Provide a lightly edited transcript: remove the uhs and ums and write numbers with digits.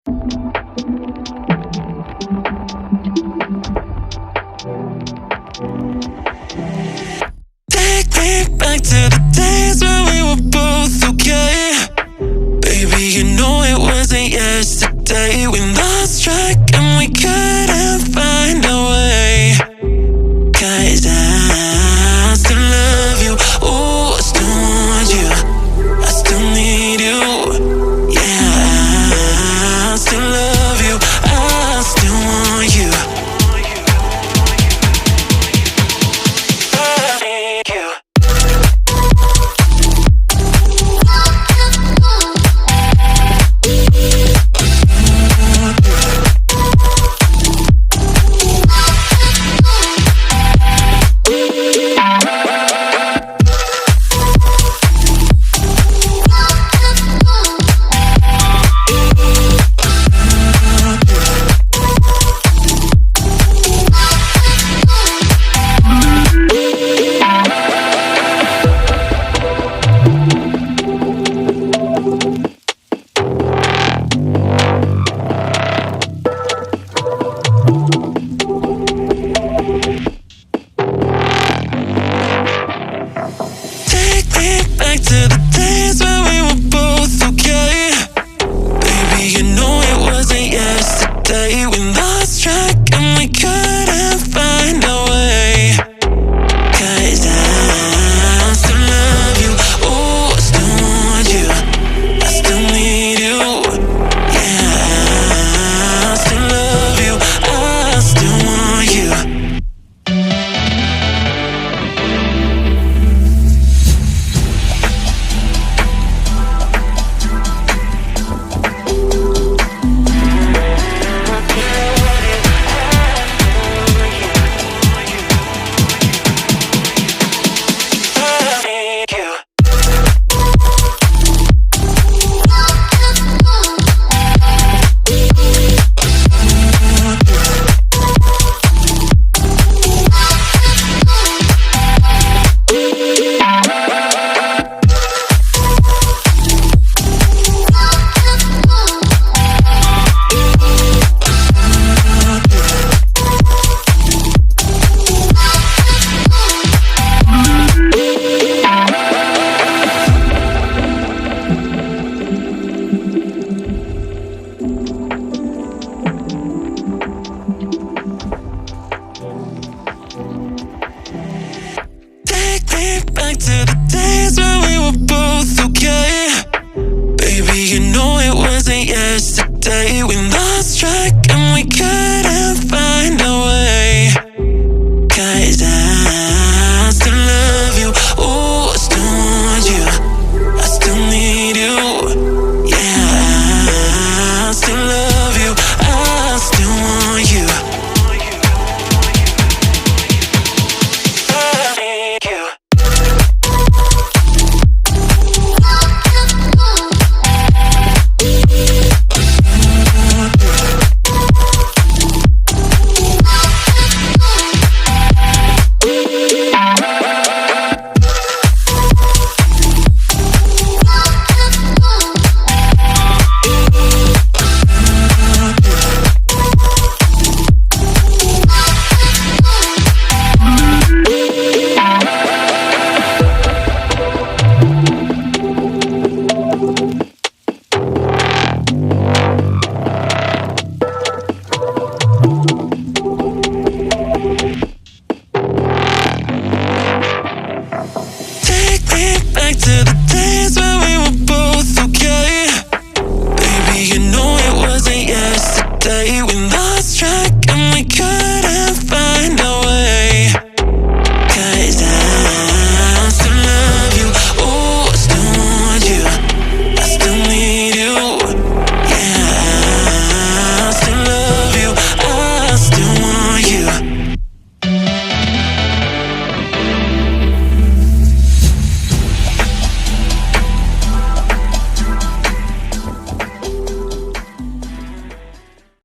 Take me back to the days when we were both okay. Baby, you know it wasn't yesterday. We lost track and we couldn't find a way. 'Cause I still love you. Ooh, I still want you. I still need you. Yeah, I still love you. I still want you. Back to the days when we were both okay. Baby, you know it wasn't yesterday. We lost track and we couldn't find a way. 'Cause I still love you. Ooh, I still want you. I still need you. Yeah, I still love you. I still want you. Back to the days when we were both okay. Baby, you know it wasn't yesterday. We lost track and we